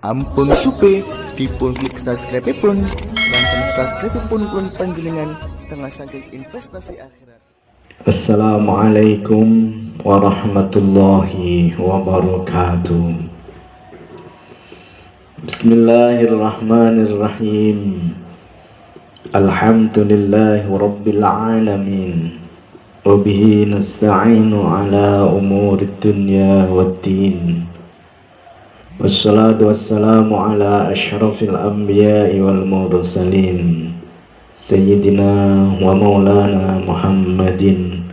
Ampun supe dipun klik subscribe pun dan subscribe pun panjenengan setengah saking investasi akhirat. Assalamualaikum warahmatullahi wabarakatuh. Bismillahirrahmanirrahim. Alhamdulillahi rabbil alamin. Wabihi nasta'inu ala umurid dunya waddin. Wassalatu wassalamu ala ashrafil anbiya'i wal mursalin Sayyidina wa maulana Muhammadin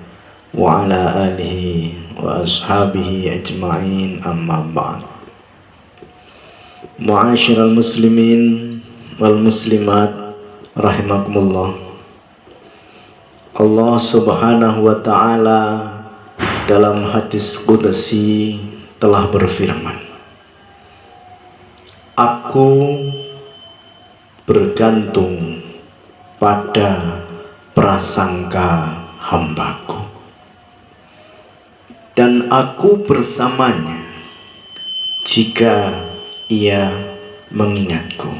wa ala alihi wa ashabihi ajma'in, amma ba'd. Mu'asyiral muslimin wal muslimat rahimakumullah. Allah subhanahu wa ta'ala dalam hadis qudsi telah berfirman, Aku bergantung pada prasangka hambaku, dan aku bersamanya jika ia mengingatku.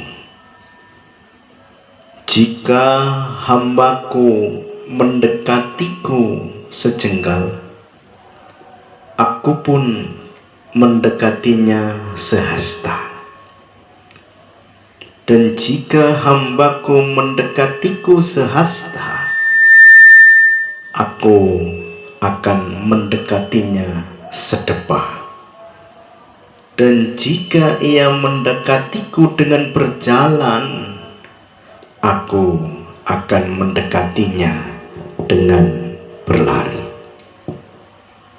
Jika hambaku mendekatiku sejengkal, aku pun mendekatinya sehasta. Dan jika hambaku mendekatiku sehasta, aku akan mendekatinya sedepah. Dan jika ia mendekatiku dengan berjalan, aku akan mendekatinya dengan berlari.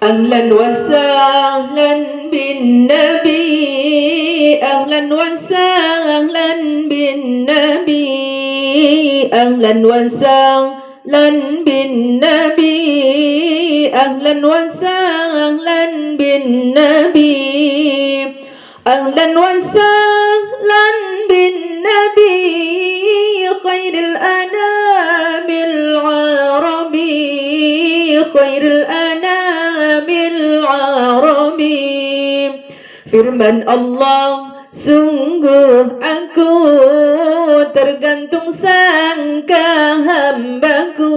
Ahlan wa sahlan bin Nabi, ahlan wa sahlan bin Nabi, ahlan wa sahlan bin Nabi, ahlan wa sahlan bin Nabi, ahlan wa sahlan bin Nabi, khairil anamil arabi, khairil anamil arabi. Firman Allah, sungguh aku tergantung sangka hambaku.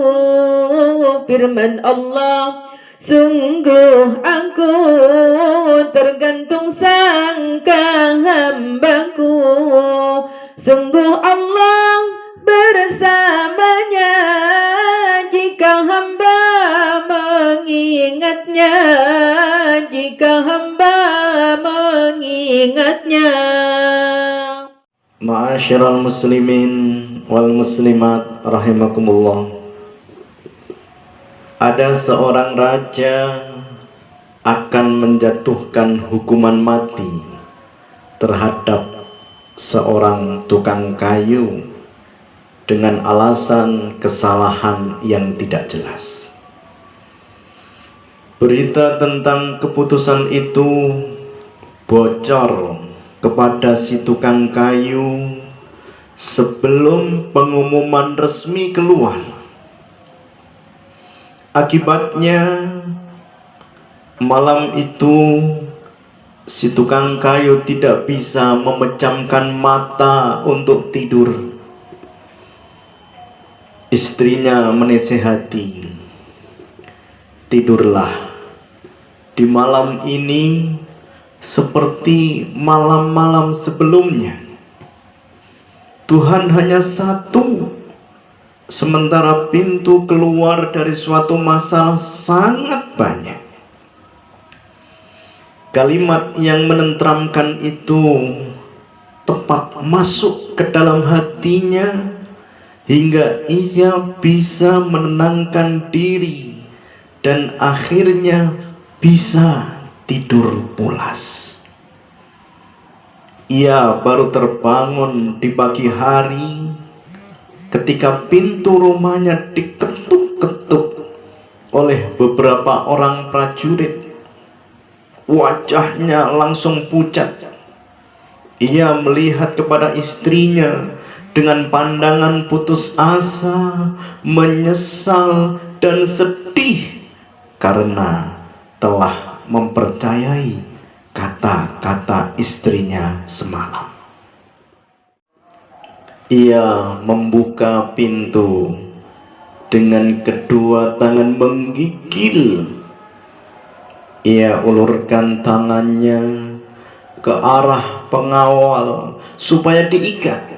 Firman Allah, sungguh aku tergantung sangka hambaku. Sungguh Allah bersamanya jika hamba mengingatnya, jika hamba mengingatnya. Ma'asyiral muslimin wal muslimat rahimakumullah. Ada seorang raja akan menjatuhkan hukuman mati terhadap seorang tukang kayu dengan alasan kesalahan yang tidak jelas. Berita tentang keputusan itu bocor kepada si tukang kayu sebelum pengumuman resmi keluar. Akibatnya malam itu si tukang kayu tidak bisa memejamkan mata untuk tidur. Istrinya menasihati, tidurlah di malam ini seperti malam-malam sebelumnya. Tuhan hanya satu, sementara pintu keluar dari suatu masalah sangat banyak. Kalimat yang menenteramkan itu tepat masuk ke dalam hatinya hingga ia bisa menenangkan diri dan akhirnya bisa tidur pulas. Ia baru terbangun di pagi hari ketika pintu rumahnya diketuk-ketuk oleh beberapa orang prajurit. Wajahnya langsung pucat. Ia melihat kepada istrinya dengan pandangan putus asa, menyesal dan sedih karena telah mempercayai kata-kata kepada istrinya semalam. Ia membuka pintu dengan kedua tangan menggigil. Ia ulurkan tangannya ke arah pengawal supaya diikat.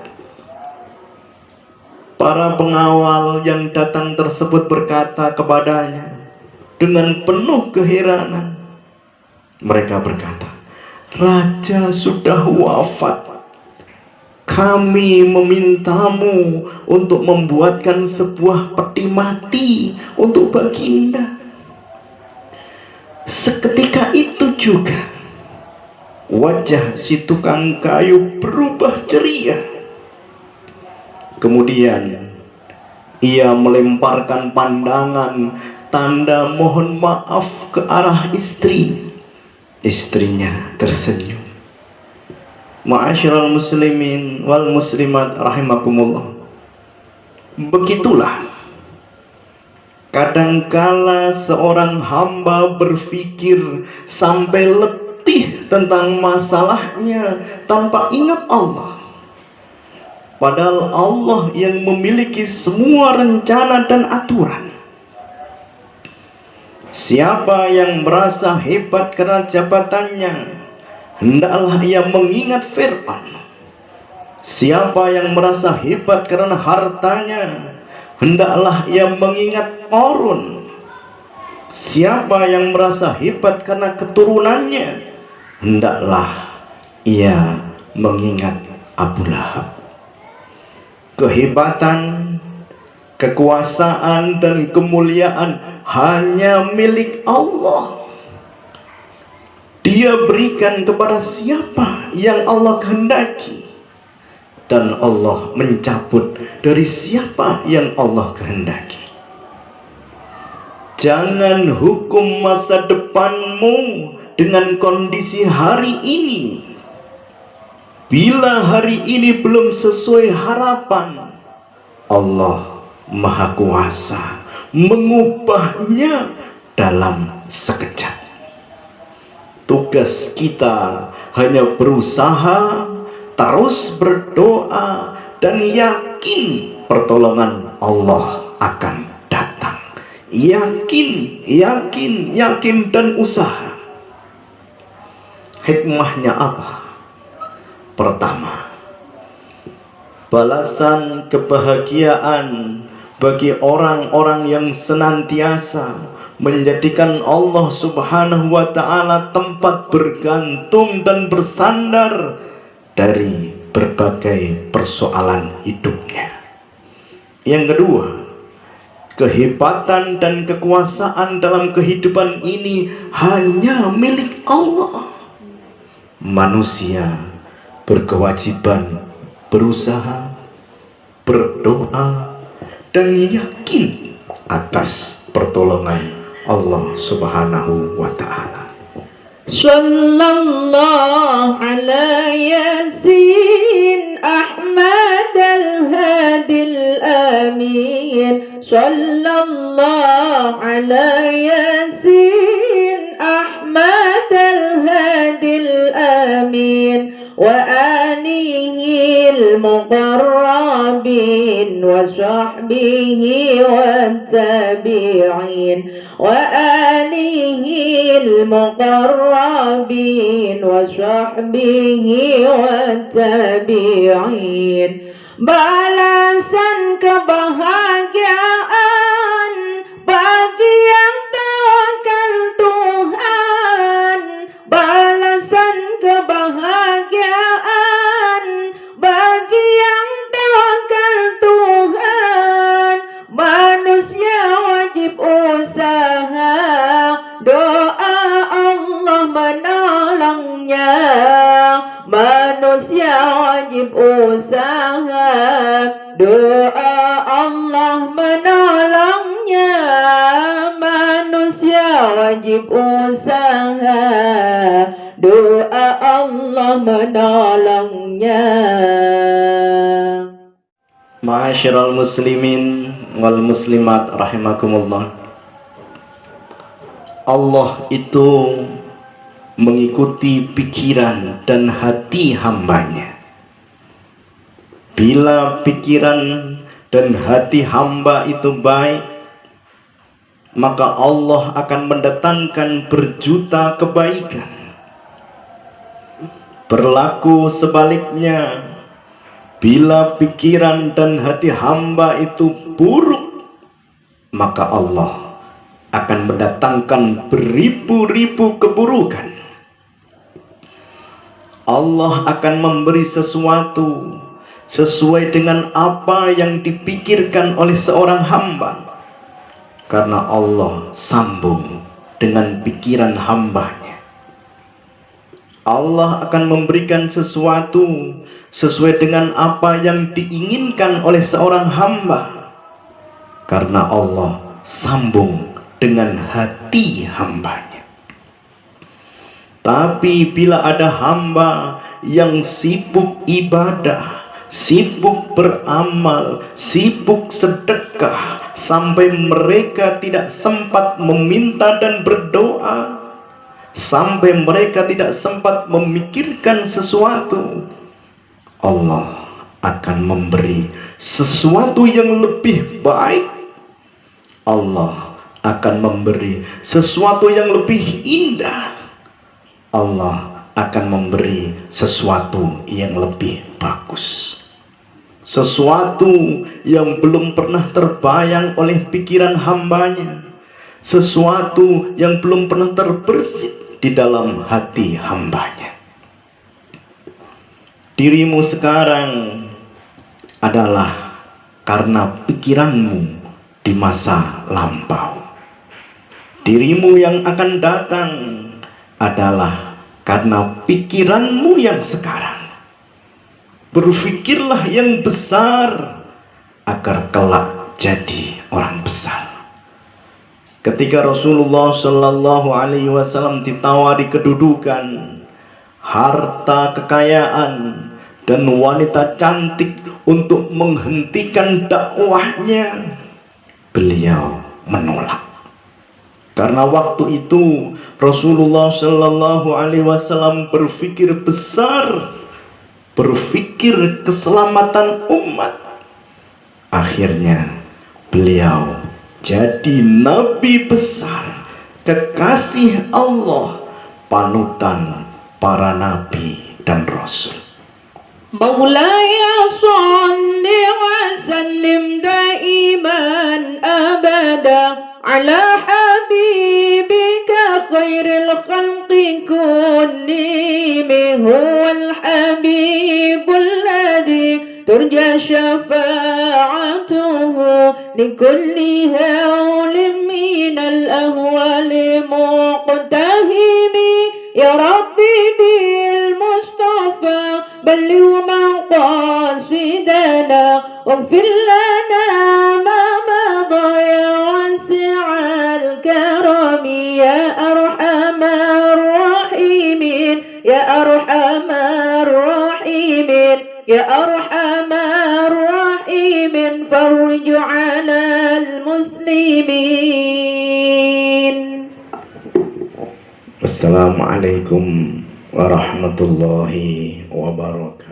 Para pengawal yang datang tersebut berkata kepadanya dengan penuh keheranan. Mereka berkata, "Raja sudah wafat. Kami memintamu untuk membuatkan sebuah peti mati untuk Baginda." Seketika itu juga wajah si tukang kayu berubah ceria. Kemudian ia melemparkan pandangan tanda mohon maaf ke arah istri. Istrinya tersenyum. Ma'asyiral muslimin wal muslimat rahimakumullah. Begitulah kadangkala seorang hamba berpikir sampai letih tentang masalahnya tanpa ingat Allah. Padahal Allah yang memiliki semua rencana dan aturan. Siapa yang merasa hebat karena jabatannya, hendaklah ia mengingat Fir'aun. Siapa yang merasa hebat karena hartanya, hendaklah ia mengingat Qarun. Siapa yang merasa hebat karena keturunannya, hendaklah ia mengingat Abu Lahab. Kehebatan, kekuasaan, dan kemuliaan hanya milik Allah. Dia berikan kepada siapa yang Allah kehendaki, dan Allah mencabut dari siapa yang Allah kehendaki. Jangan hukum masa depanmu dengan kondisi hari ini. Bila hari ini belum sesuai harapan, Allah Maha Kuasa mengubahnya dalam sekejap. Tugas kita hanya berusaha, terus berdoa, dan yakin pertolongan Allah akan datang. Yakin, yakin, yakin, dan usaha. Hikmahnya apa? Pertama, balasan kebahagiaan bagi orang-orang yang senantiasa menjadikan Allah Subhanahu wa ta'ala tempat bergantung dan bersandar dari berbagai persoalan hidupnya. Yang kedua, kehebatan dan kekuasaan dalam kehidupan ini hanya milik Allah. Manusia berkewajiban berusaha, berdoa, dan yakin atas pertolongan Allah Subhanahu wa ta'ala. Sallallahu ala Yasin Ahmad al-Hadi al-Amin. Sallallahu ala Yasin Ahmad al-Hadi al-Amin. وآله المقربين وصحبه والتابعين وآله المقربين وصحبه والتابعين. Balasan kebahagiaan bagi yang tawakal Tuhan. Balasan kebahagiaan bagi yang tawakal Tuhan. Manusia wajib usaha, doa Allah menolongnya. Manusia wajib usaha, doa Allah menolongnya. Manusia wajib usaha, doa Allah menolongnya. Ma'asyiral muslimin wal muslimat rahimakumullah. Allah itu mengikuti pikiran dan hati hambanya. Bila pikiran dan hati hamba itu baik, maka Allah akan mendatangkan berjuta kebaikan. Berlaku sebaliknya, bila pikiran dan hati hamba itu buruk, maka Allah akan mendatangkan beribu-ribu keburukan. Allah akan memberi sesuatu sesuai dengan apa yang dipikirkan oleh seorang hamba, karena Allah sambung dengan pikiran hambanya. Allah akan memberikan sesuatu sesuai dengan apa yang diinginkan oleh seorang hamba, karena Allah sambung dengan hati hambanya. Tapi bila ada hamba yang sibuk ibadah, sibuk beramal, sibuk sedekah, sampai mereka tidak sempat meminta dan berdoa, sampai mereka tidak sempat memikirkan sesuatu, Allah akan memberi sesuatu yang lebih baik. Allah akan memberi sesuatu yang lebih indah. Allah akan memberi sesuatu yang lebih bagus, sesuatu yang belum pernah terbayang oleh pikiran hambanya, sesuatu yang belum pernah terbersit di dalam hati hambanya. Dirimu sekarang adalah karena pikiranmu di masa lampau. Dirimu yang akan datang adalah karena pikiranmu yang sekarang. Berpikirlah yang besar agar kelak jadi orang besar. Ketika Rasulullah Shallallahu Alaihi Wasallam ditawari kedudukan, harta, kekayaan, dan wanita cantik untuk menghentikan dakwahnya, beliau menolak. Karena waktu itu Rasulullah Shallallahu Alaihi Wasallam berpikir besar, berpikir keselamatan umat. Akhirnya beliau jadi nabi besar, kekasih Allah, panutan para nabi dan rasul. Maulaya salli wa sallim daiman abada ala habibika khairil khalqi kullihim, huwal habibul ladzi ترجى شفاعته لكل هول من الأهوال مقتهم. يا ربي بالمصطفى بلغ مقاصدنا واغفر لنا ما مضى يا واسع الكرم، يا أرحم الراحمين، يا أرحم الراحمين، يا أرحم الراحمين، فرج على المسلمين. Assalamualaikum warahmatullahi wabarakatuh.